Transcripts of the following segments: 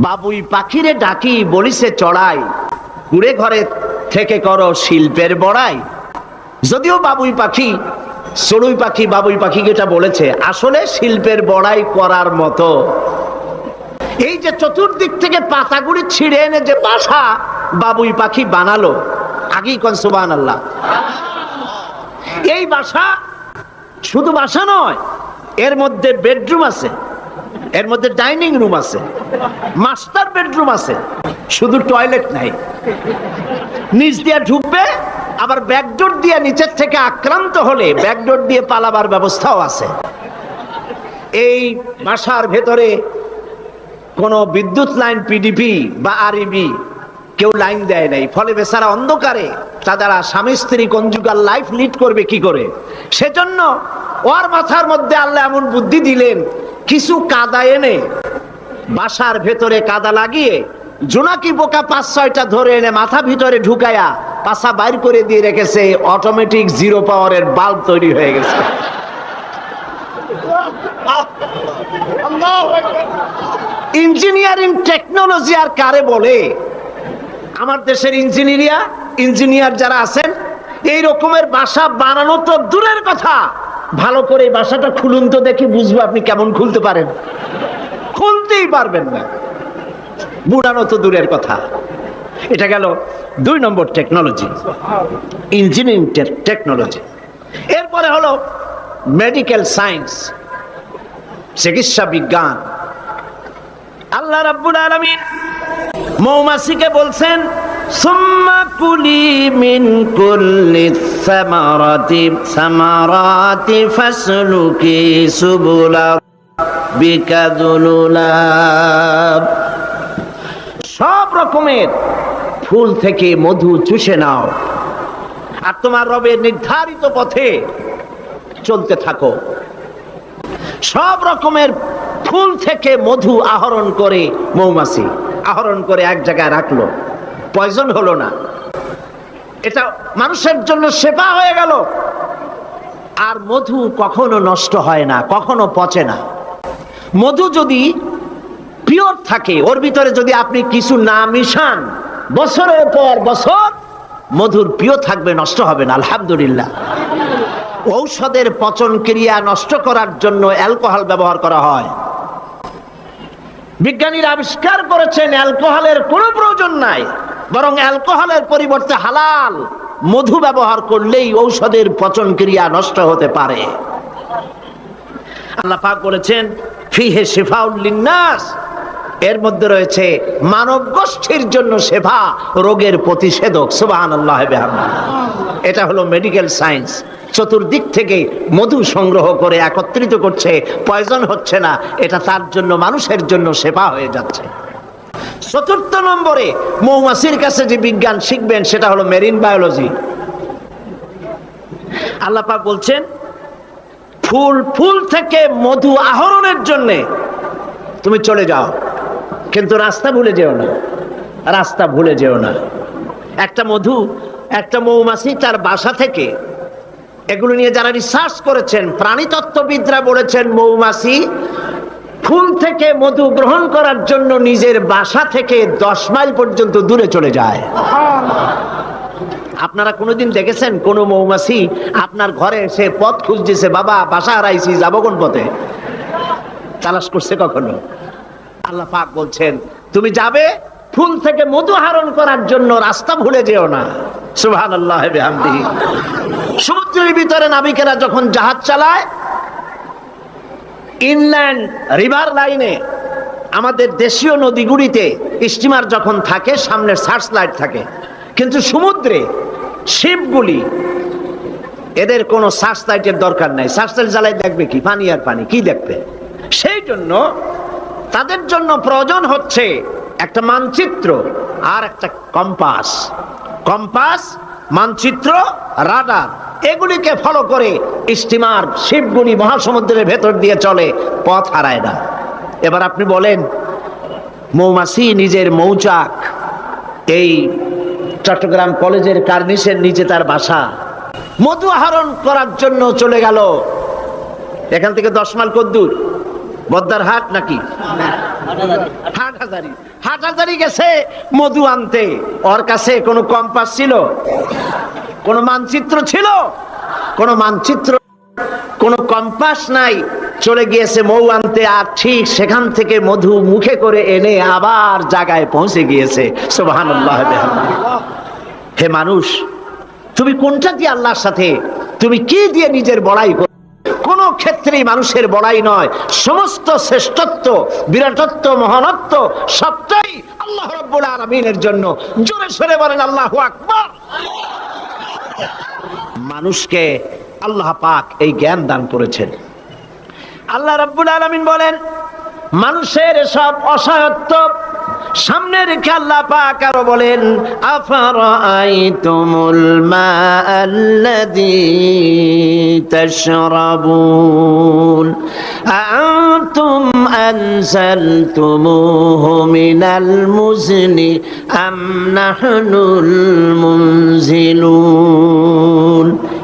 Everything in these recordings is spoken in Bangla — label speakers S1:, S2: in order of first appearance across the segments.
S1: বাবুই পাখিরে ডাকি বলিছে চড়াই, কুড়ে ঘরে থেকে করো শিল্পের বড়াই। যদিও বাবুই পাখি চড়ুই পাখি বাবুই পাখিকে এটা বলেছে, আসলে শিল্পের বড়াই করার মতো। এই যে চতুর্দিক থেকে পাতাগুলি ছিঁড়ে এনে যে বাসা বাবুই পাখি বানালো, আগেই কোন সুবহানাল্লাহ। এই বাসা শুধু বাসা নয়, এর মধ্যে বেডরুম আছে, এর মধ্যে ডাইনিং রুম আছে, মাস্টার বেডরুম আছে, শুধু টয়লেট নাই। নিচ দিয়ে ঢুকবে, আবার ব্যাকডোর দিয়ে নিচের থেকে আক্রান্ত হলে ব্যাকডোর দিয়ে পালাবার ব্যবস্থাও আছে। এই বাসার ভেতরে কোনো বিদ্যুৎ লাইন পিডিপি বা আরইবি কেউ লাইন দেয় নাই, ফলে বেচারা অন্ধকারে তারা স্বামী স্ত্রী কনজুগাল লাইফ লিড করবে কি করে। সেজন্য ওর মাথার মধ্যে আল্লাহ এমন বুদ্ধি দিলেন, কিছু কাদা এনে বাসার ভেতরে কাদা লাগিয়ে জোনাকি পোকা 5-6টা ধরে এনে মাথা ভিতরে ঢুকায়া পাছা বাইর করে দিয়ে রেখেছে। অটোমেটিক জিরো পাওয়ারের বাল্ব তৈরি হয়ে গেছে। ইঞ্জিনিয়ারিং টেকনোলজি আর কারে বলে? আমার দেশের ইঞ্জিনিয়ার যারা আছেন, এই রকমের বাসা বানানো তো দূরের কথা, ভালো করে বাসাটা খুলুন তো দেখি, বুঝবো আপনি কেমন খুলতে পারেন। খুলতেই পারবেন না, বুড়ানো তো দূরের কথা। এটা গেল 2 নম্বর টেকনোলজি, ইঞ্জিনিয়ারিং টেকনোলজি। এরপরে হলো মেডিকেল সায়েন্স, চিকিৎসা বিজ্ঞান। আল্লাহ রাব্বুল আলামিন মৌমাছিকে বলছেন, সুম্মা কুলি মিন কুল্লি সামারাতি ফাসলুকি সুবুলা বিকা যুলুলাব। সব রকমের ফুল থেকে মধু চুষে নাও আর তোমার রবের নির্ধারিত পথে চলতে থাকো। সব রকমের ফুল থেকে মধু আহরণ করে মৌমাছি আহরণ করে এক জায়গায় রাখলো, পয়জন হলো না। এটা মানুষের জন্য সেবা হয়ে গেল। আর মধু কখনো নষ্ট হয় না, কখনো পচে না। মধু যদি পিওর থাকে, ওর ভিতরে যদি আপনি কিছু না মিশান, বছরের পর বছর মধুর পিওর থাকবে, নষ্ট হবে না। আলহামদুলিল্লাহ। ঔষধের পচন ক্রিয়া নষ্ট করার জন্য অ্যালকোহল ব্যবহার করা হয়। বিজ্ঞানীরা আবিষ্কার করেছেন অ্যালকোহলের কোনো প্রয়োজন নাই, বরং অ্যালকোহলের পরিবর্তে হালাল মধু ব্যবহার করলেই ঔষধের পচন ক্রিয়া নষ্ট হতে পারে। আল্লাহ পাক বলেছেন, ফিহে শিফাউল লিন্নাস, এর মধ্যে রয়েছে মানব গোষ্ঠীর জন্য সেবা, রোগের প্রতিষেধক। সুবহানাল্লাহ বিহামদিহি। এটা হলো মেডিকেল সায়েন্স। চতুর্দিক থেকে মধু সংগ্রহ করে একত্রিত করছে, পয়জন হচ্ছে না, এটা তার জন্য, মানুষের জন্য সেবা হয়ে যাচ্ছে। 4র্থ নম্বরে মৌমাছির কাছে যে বিজ্ঞান শিখবেন সেটা হলো মেরিন বায়োলজি। আল্লাহ পাক বলছেন, ফুল থেকে মধু আহরণের জন্য তুমি চলে যাও, কিন্তু রাস্তা ভুলে যেও না, রাস্তা ভুলে যেও না। একটা মৌমাছি তার বাসা থেকে, এগুলো নিয়ে যারা রিসার্চ করেছেন, প্রাণীতত্ত্ববিদরা বলেছেন, মৌমাছি ফুল থেকে মধু গ্রহণ করার জন্য নিজের বাসা থেকে 10 মাইল পর্যন্ত দূরে চলে যায়। আপনারা কোনোদিন দেখেছেন কোন মৌমাছি আপনার ঘরে এসে পথ খুঁজতেছে, বাবা বাসা হারাইছি, যাবো কোন পথে, তালাশ করছে কখনো? আল্লাহ পাক বলছেন, তুমি যাবে ফুল থেকে মধু আহরণ করার জন্য, রাস্তা ভুলে যেও না। সুবহানাল্লাহ বিহামদিহি। সমুদ্রের ভিতরে নাবিকেরা যখন জাহাজ চালায়, ইনল্যান্ড রিভার লাইনে, আমাদের দেশীয় নদীগুলিতে স্টিমার যখন থাকে সামনে সার্চ লাইট থাকে, কিন্তু সমুদ্রে শিপগুলি, এদের কোনো সার্চ লাইটের দরকার নাই। সার্চ লাইট জ্বালাই দেখবে কি? পানি আর পানি, কি দেখবে? সেই জন্য তাদের জন্য প্রয়োজন হচ্ছে একটা মানচিত্র আর একটা কম্পাস। কম্পাস, মানচিত্র, রাডার, এগুলিকে ফলো করে স্টিমার শিপগুলি মহাসমুদ্রের ভেতর দিয়ে চলে, পথ হারায় না। এবার আপনি বলেন, মৌমাছি নিজের মৌচাক, এই চট্টগ্রাম কলেজের কার্নিশের নিচে তার বাসা, মধু আহরণ করার জন্য চলে গেল। এখান থেকে 10 মাইল কদ্দূর? বদ্দারহাট নাকি হাটহাজারি। হাটহাজারি গেছে মধু আনতে, ওর কাছে কোনো কম্পাস ছিল, কোনো মানচিত্র ছিল? কোনো মানচিত্র, কোনো কম্পাস নাই। চলে গিয়েছে মৌ আনতে, আর ঠিক সেখান থেকে মধু মুখে করে এনে আবার জায়গায় পৌঁছে গিয়েছে। সুবহানাল্লাহ। হে মানুষ, তুমি কোনটা দিয়ে আল্লাহর সাথে, তুমি কি দিয়ে নিজের বড়াই করো? কোন ক্ষেত্রেই মানুষের বড়াই নয়, সমস্ত শ্রেষ্ঠত্ব, বিরাটত্ব, মহানত্ব সবটাই আল্লাহ রাব্বুল আলামিনের জন্য। জোরে সরে বলেন আল্লাহু আকবার। মানুষকে আল্লাহ পাক এই জ্ঞান দান করেছেন। আল্লাহ রাব্বুল আলামিন বলেন, মানুষের সব অসহায়ত্ব সামনে রেখে আল্লাহ পাক আরো বলেন, আফারাআইতুমুল মাআল্লাযী তাশরাবুন আনতুম আনজালতুমুহু মিনাল মুজনি আম নাহনুল মুনজিলুন।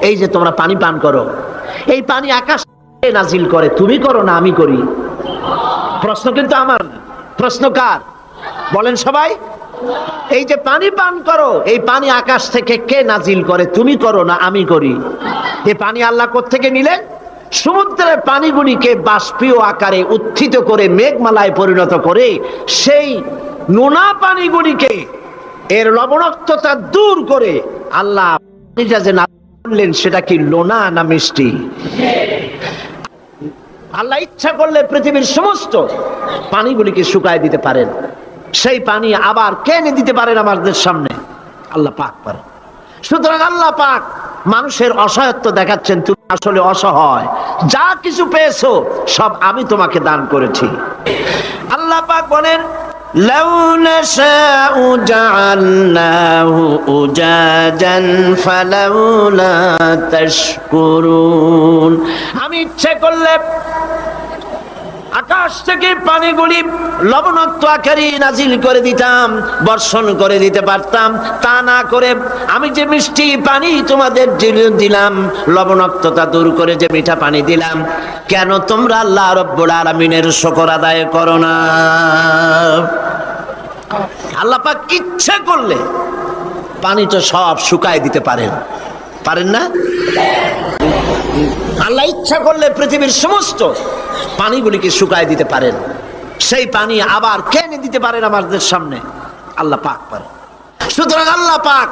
S1: এই যে তোমরা পানি পান করো, এই পানি আকাশ থেকে নাজিল করে, তুমি করো না আমি করি? প্রশ্ন কিন্তু আমার না, প্রশ্ন কার? বলেন সবাই। এই যে পানি পান করো, এই পানি আকাশ থেকে কে নাজিল করে? তুমি করো না আমি করি? এই পানি আল্লাহ কোত্থেকে নিলেন? সমুদ্রের পানিগুলিকে বাষ্পীয় আকারে উত্থিত করে মেঘমালায় পরিণত করে সেই নোনা পানিগুলিকে এর লবণাক্ততা দূর করে আল্লাহ পানিটা যে না করলেন, সেটা কি লোনা না মিষ্টি? আল্লাহ ইচ্ছা করলে পৃথিবীর সমস্ত পানিগুলিকে শুকায় দিতে পারেন। সেই পানি আবার কে এনে দিতে পারেন আমাদের সামনে? আল্লাহ পাক পারেন। সুতরাং আল্লাহ পাক মানুষের অসহায়ত্ব দেখাচ্ছেন, তুমি আসলে অসহায়, যা কিছু পেয়েছো সব আমি তোমাকে দান করেছি। আল্লাহ পাক বলেন, লাউ নাশাউ জাআলনাহু উজাজান ফালাউলা তাশকুরুন। আমি ইচ্ছে করলে আকাশ থেকে পানিগুলি লবণাক্ত আকারে নাজিল করে দিতাম, বর্ষণ করে দিতে পারতাম। তা না করে আমি যে মিষ্টি পানি তোমাদের দিলাম, লবণাক্ততা দূর করে যে মিঠা পানি দিলাম, কেন তোমরা আল্লাহ রাব্বুল আলামিনের শুকর আদায় করো না? আল্লাহ পাক ইচ্ছা করলে পানি তো সব শুকায় দিতে পারেন, পারেন না? আল্লাহ ইচ্ছা করলে পৃথিবীর সমস্ত পানিগুলিকে শুকায় দিতে পারেন। সেই পানি আবার কে এনে দিতে পারেন আমাদের সামনে? আল্লাহ পাক পারেন। সুতরাং আল্লাহ পাক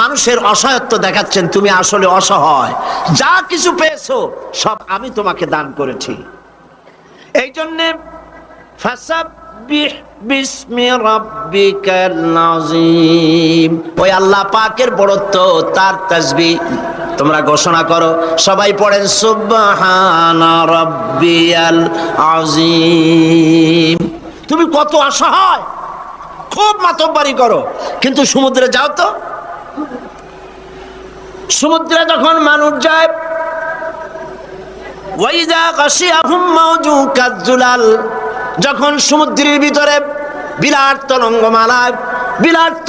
S1: মানুষের অসহায়ত্ব দেখাচ্ছেন, তুমি আসলে অসহায়, যা কিছু পেয়েছো সব আমি তোমাকে দান করেছি। এই জন্যে ফাসাব্বিহ বিসমি রাব্বিকাল আযীম, ওই আল্লাহ পাকের বড়ত্ব, তার তাসবিহ তোমরা ঘোষণা করো। সবাই পড়েন সুবহানা রাব্বিয়াল আযীম। তুমি কত অসহায়, খুব মাতব্বরি করো, কিন্তু সমুদ্রে যাও তো। সমুদ্রে যখন মানুষ যায়, ওয়াইযা গাশিয়াহুম মাওজু কাযুলাল, যখন সমুদ্রের ভিতরে বিরাট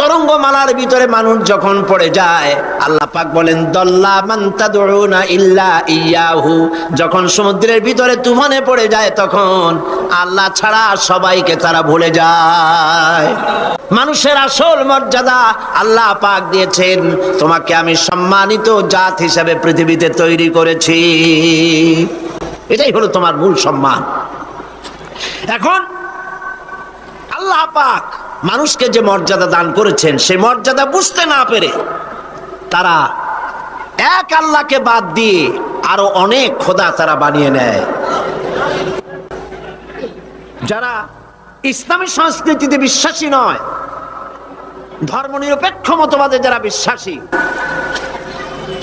S1: তরঙ্গমালার ভিতরে মানুষ যখন পড়ে যায়, আল্লাহ পাক বলেন, দল্লা মান তাদউনা ইল্লা ইয়াহু। যখন সমুদ্রের ভিতরে তুফানে পড়ে যায়, তখন আল্লাহ ছাড়া সবাইকে তারা ভুলে যায়। মানুষের আসল মর্যাদা আল্লাহ পাক দিয়েছেন, তোমাকে আমি সম্মানিত জাত হিসেবে পৃথিবীতে তৈরি করেছি, এটাই হলো তোমার মূল সম্মান। এখন আল্লাহ পাক মানুষকে যে মর্যাদা দান করেছেন, সেই মর্যাদা বুঝতে না পেরে তারা এক আল্লাহকে বাদ দিয়ে আরো অনেক খোদা তারা বানিয়ে নেয়। যারা ইসলামী সংস্কৃতিতে বিশ্বাসী নয়, ধর্মনিরপেক্ষ মতবাদে যারা বিশ্বাসী,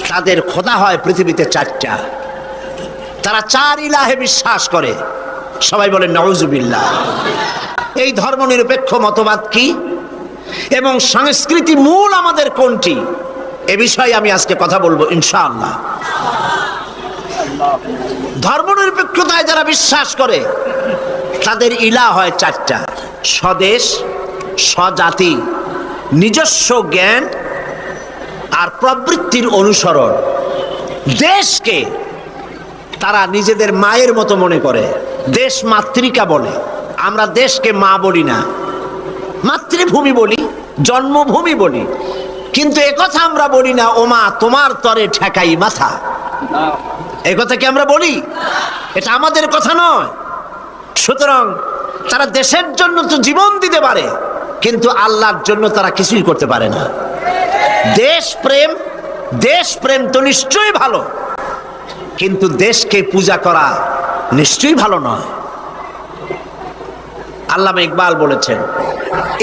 S1: তাদের খোদা হয় পৃথিবীতে চারটা। তারা চার ইলাহে বিশ্বাস করে। সবাই বলেন নাউজুবিল্লাহ। এই ধর্মনিরপেক্ষ মতবাদ কি এবং সংস্কৃতি মূল আমাদের কোনটি, এ বিষয়ে আমি আজকে কথা বলবো ইনশাআল্লাহ। ধর্মনিরপেক্ষতায় যারা বিশ্বাস করে, তাদের ইলাহ হয় চারটা: স্বদেশ, স্বজাতি, নিজস্ব জ্ঞান আর প্রবৃত্তির অনুসরণ। দেশকে তারা নিজেদের মায়ের মতো মনে করে, দেশ মাতৃকা বলে, আমরা দেশকে মা বলি না, মাতৃভূমি বলি, জন্মভূমি বলি, কিন্তু একথা আমরা বলি না, ওমা তোমার তরে ঠেকাই মাথা। এই কথা কি আমরা বলি? এটা আমাদের কথা নয়। সুতরাং তারা দেশের জন্য তো জীবন দিতে পারে, কিন্তু আল্লাহর জন্য তারা কিছুই করতে পারে না। দেশপ্রেম তো নিশ্চয়ই ভালো, কিন্তু দেশকে পূজা করা নিশ্চয়ই ভালো নয়। আল্লামা ইকবাল বলেছেন,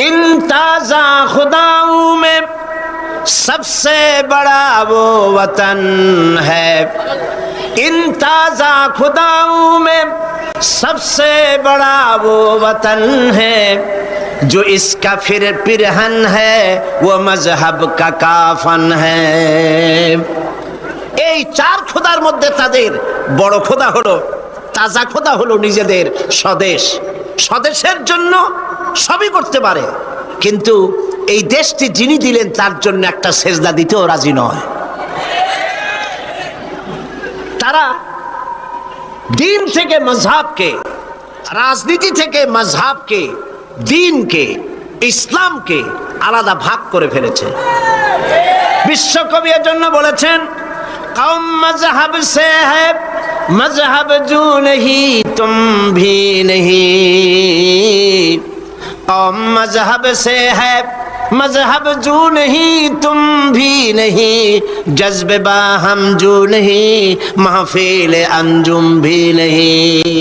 S1: ইনতাজা খুদাউ মে सबसे बड़ा वो वतन है, इंताजा खुदाओं में सबसे बड़ा वो वतन है, जो इसका फिर पिरहन है वो मजहब का काफन है। এই চার খোদার মধ্যে তাদের বড় খোদা হলো, তাজা খোদা হলো নিজেদের স্বদেশ। স্বদেশের জন্য সবই করতে পারে, কিন্তু এই দেশটি যিনি দিলেন তার জন্য একটা সেজদা দিতেও রাজি নয়। তারা দিন থেকে মজহাবকে, রাজনীতি থেকে মজহাবকে, দিনকে, ইসলামকে আলাদা ভাগ করে ফেলেছে। বিশ্বকবি এর জন্য বলেছেন, কওম মজহব সে হ্যায় মজহব জু नहीं तुम भी नहीं, कौम मजहब से है मजहब जू नहीं तुम भी नहीं, जज्बे बाहम जू नहीं महफिल अंजुम भी नहीं।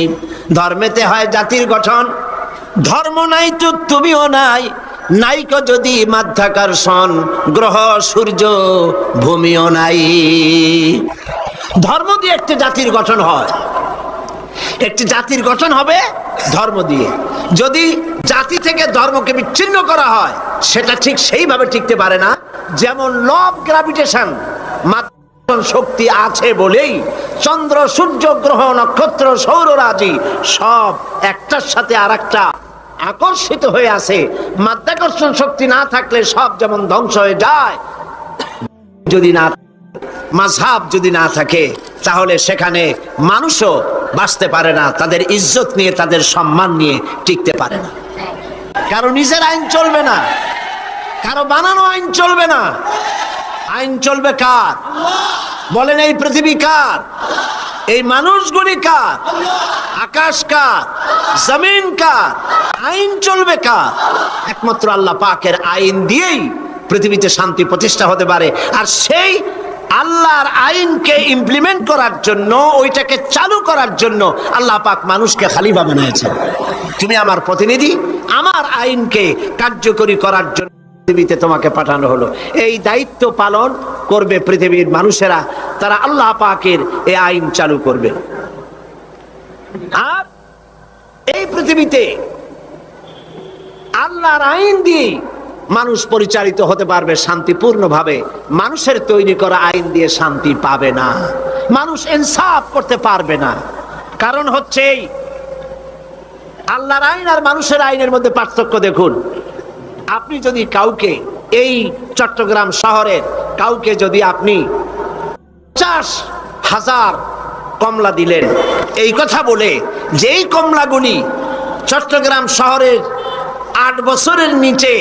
S1: ধর্মেতে হয় জাতির গঠন, ধর্ম নাই তো তুমিও নাই, নাইকো যদি মাধ্যাকর্ষণ, গ্রহ সূর্য ভূমিও নাই। ধর্ম দিয়ে একটি জাতির গঠন হয়, একটি জাতির গঠন হবে ধর্ম দিয়ে। যদি জাতি থেকে ধর্মকে বিচ্ছিন্ন করা হয়, সেটা ঠিক সেইভাবে টিকতে পারে না। যেমন ল অফ গ্রাভিটেশন, মাধ্যাকর্ষণ শক্তি আছে বলেই চন্দ্র, সূর্য, গ্রহ, নক্ষত্র, সৌররাজি সব একটার সাথে আরেকটা আকর্ষিত হয়ে আছে। মাধ্যাকর্ষণ শক্তি না থাকলে সব যেমন ধ্বংস হয়ে যায়, যদি না মাযহাব যদি না থাকে তাহলে সেখানে মানুষও বাঁচতে পারে না, তাদের ইজ্জত নিয়ে, তাদের সম্মান নিয়ে টিকতে পারে না। কারো নিজের আইন চলবে না, কারো বানানো আইন চলবে না। আইন চলবে কার? বলেন, এই পৃথিবী কার? এই মানুষগুলি কার? আকাশ কার? জমিন কার? আইন চলবে কার? একমাত্র আল্লাহ পাকের আইন দিয়েই পৃথিবীতে শান্তি প্রতিষ্ঠা হতে পারে। আর সেই আল্লাহর আইনকে ইমপ্লিমেন্ট করার জন্য, ওইটাকে চালু করার জন্য আল্লাহ পাক মানুষকে খলিফা বানিয়েছেন। তুমি আমার প্রতিনিধি, আমার আইনকে কার্যকরী করার জন্য পৃথিবীতে তোমাকে পাঠানো হলো। এই দায়িত্ব পালন করবে পৃথিবীর মানুষেরা, তারা আল্লাহ পাকের এই আইন চালু করবে। আর এই পৃথিবীতে আল্লাহর আইন দিয়ে মানুষ পরিচালিত হতে পারবে শান্তিপূর্ণভাবে। মানুষের তৈরি করা আইন দিয়ে শান্তি পাবে না, মানুষ ইনসাফ করতে পারবে না। কারণ হচ্ছে আল্লাহর আইন আর মানুষের আইনের মধ্যে পার্থক্য দেখুন। আপনি যদি কাউকে, এই চট্টগ্রাম শহরের কাউকে যদি আপনি 50,000 কমলা দিলেন, এই কথা বলে যেই কমলাগুলি চট্টগ্রাম শহরের 8 বছরের নিচে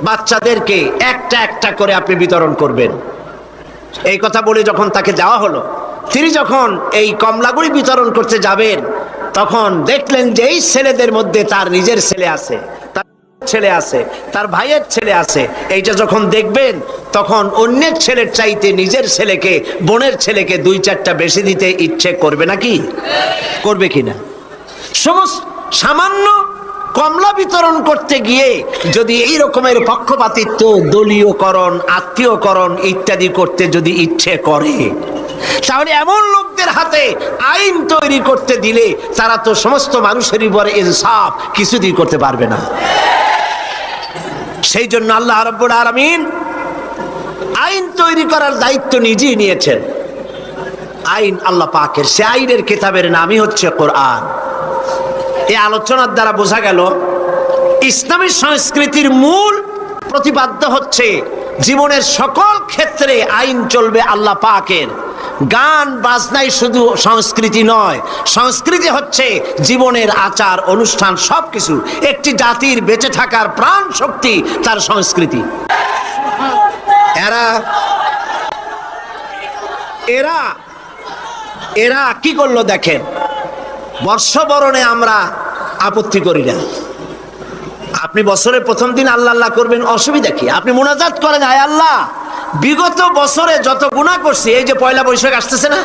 S1: বাচ্চাদেরকে একটা একটা করে আপনি বিতরণ করবেন, এই কথা বলে যখন তাকে দেওয়া হলো, তিনি যখন এই কমলাগুলি বিতরণ করতে যাবেন, তখন দেখলেন যে এই ছেলেদের মধ্যে তার নিজের ছেলে আছে, তার ছেলে আছে, তার ভাইয়ের ছেলে আছে। এইটা যখন দেখবেন, তখন অন্যের ছেলের চাইতে নিজের ছেলেকে, বোনের ছেলেকে 2-4টা বেশি দিতে ইচ্ছে করবে নাকি? করবে কিনা? সামান্য কমলা বিতরণ করতে গিয়ে যদি এই রকমের পক্ষপাতিত্ব, দলীয়করণ, আত্মীয়করণ ইত্যাদি করতে যদি ইচ্ছে করে, তাহলে এমন লোকদের হাতে আইন তৈরি করতে দিলে তারা তো সমস্ত মানুষের উপরে ইনসাফ কিছুদিন করতে পারবে না। সেই জন্য আল্লাহ রাব্বুল আলামিন আইন তৈরি করার দায়িত্ব নিজেই নিয়েছেন। আইন আল্লাহ পাকের, সে আইনের কিতাবের নামই হচ্ছে কোরআন। এই আলোচনার দ্বারা বোঝা গেল ইসলামী সংস্কৃতির মূল প্রতিপাদ্য হচ্ছে জীবনের সকল ক্ষেত্রে আইন চলবে আল্লাহ পাকের, গান বাজনাই শুধু সংস্কৃতি নয়, সংস্কৃতি হচ্ছে জীবনের আচার অনুষ্ঠান, সবকিছু। একটি জাতির বেঁচে থাকার প্রাণ শক্তি তার সংস্কৃতি। এরা এরা এরা কি করলো দেখেন, বর্ষবরণে আমরা আপত্তি করি না। আপনি বছরের প্রথম দিন আল্লাহ আল্লাহ করবেন, অসুবিধা কি? আপনি মুনাজাত করেন, আয় আল্লাহ বিগত বছরে যত গুনাহ করছি, এই যে পয়লা বৈশাখ আসতেছে না,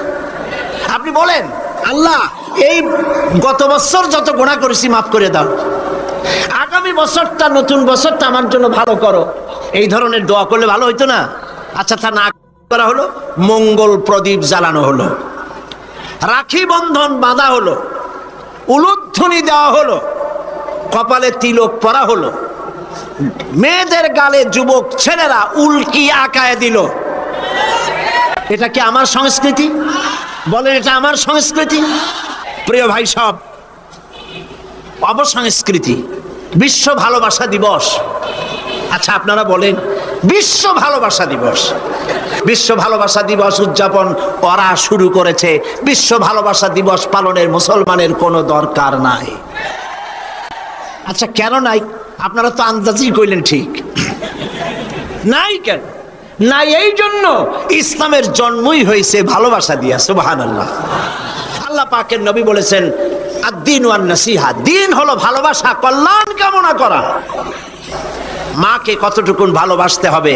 S1: আপনি বলেন আল্লাহ এই গত বছর যত গুনাহ করেছি মাফ করে দাও, আগামী বছরটা নতুন বছরটা আমার জন্য ভালো করো। এই ধরনের দোয়া করলে ভালো হইতো না? আচ্ছা, তা না করা হলো, মঙ্গল প্রদীপ জ্বালানো হলো, রাখি বন্ধন বাঁধা হলো, উলুধ্বনি দেওয়া হলো, কপালে তিলক পরা হলো, মেয়েদের গালে যুবক ছেলেরা উল্কি আঁকায় দিল। এটা কি আমার সংস্কৃতি? বলেন, এটা আমার সংস্কৃতি? প্রিয় ভাই সব, অপসংস্কৃতি। বিশ্ব ভালোবাসা দিবস, আচ্ছা আপনারা বলেন, বিশ্ব ভালোবাসা দিবস, বিশ্ব ভালোবাসা দিবস উদযাপন ওরা শুরু করেছে। বিশ্ব ভালোবাসা দিবস পালনের মুসলমানের কোনো দরকার নাই। আচ্ছা কেন নাই? আপনারা তো আন্দাজই কইলেন, ঠিক নাই। কেন নাই? এই জন্য ইসলামের জন্মই হয়েছে ভালোবাসা দিয়া। সুবহানাল্লাহ। আল্লাহ পাকের নবী বলেছেন, আদ-দীনু আন-নাসিহা, দিন হলো ভালোবাসা, কল্যাণ কামনা করা। মাকে কতটুকুন ভালোবাসতে হবে,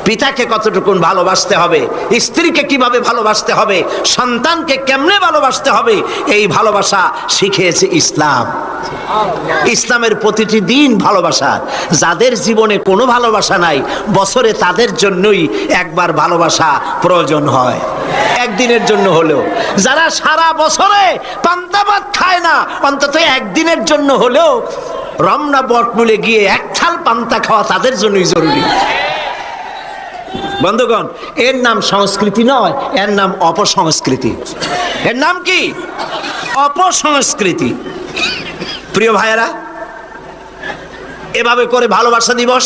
S1: পিতাকে কতটুকুন ভালোবাসতে হবে, স্ত্রীকে কিভাবে ভালোবাসতে হবে, সন্তানকে কেমনে ভালোবাসতে হবে, এই ভালোবাসা শিখিয়েছে ইসলাম। ইসলামের প্রতিটি দিন ভালোবাসা। যাদের জীবনে কোনো ভালোবাসা নাই, বছরে তাদের জন্যই একবার ভালোবাসা প্রয়োজন হয়, একদিনের জন্য হলেও। যারা সারা বছরে পান্তা ভাত খায় না, অন্তত একদিনের জন্য হলেও রমনা বটমূলে গিয়ে এক থাল পান্তা খাওয়া তাদের জন্যই জরুরি। বন্ধুগণ, এর নাম সংস্কৃতি নয়, এর নাম অপসংস্কৃতি। এর নাম কি? অপসংস্কৃতি। প্রিয় ভাইয়েরা, এভাবে করে ভালোবাসা দিবস,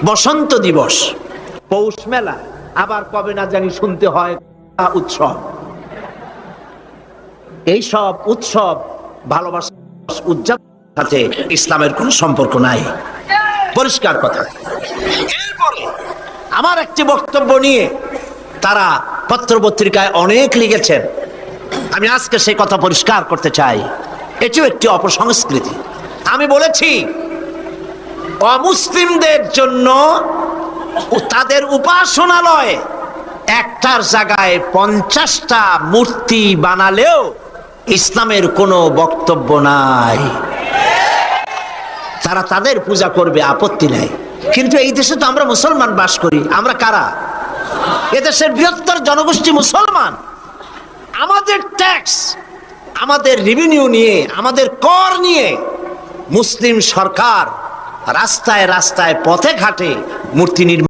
S1: বসন্ত দিবস, পৌষ মেলা, আবার কবে না জানি শুনতে হয় উৎসব। এই সব উৎসব ভালোবাসা উদযাপন সাথে ইসলামের কোনো সম্পর্ক নাই, পরিষ্কার কথা। এরপরে আমার একটি বক্তব্য নিয়ে তারা পত্রপত্রিকায় অনেক লিখেছেন, আমি আজকে সেই কথা পরিষ্কার করতে চাই। এটিও একটি অপসংস্কৃতি। আমি বলেছি, অমুসলিমদের জন্য তাদের উপাসনালয় একটার জায়গায় 50টা মূর্তি বানালেও ইসলামের কোনো বক্তব্য নাই। তারা তাদের পূজা করবে, আপত্তি নাই। কিন্তু এই দেশে তো আমরা মুসলমান বাস করি। আমরা কারা? এদেশের বৃহত্তর জনগোষ্ঠী মুসলমান। আমাদের ট্যাক্স, আমাদের রেভিনিউ নিয়ে, আমাদের কর নিয়ে মুসলিম সরকার রাস্তায় রাস্তায় পথে ঘাটে মূর্তি নির্মাণ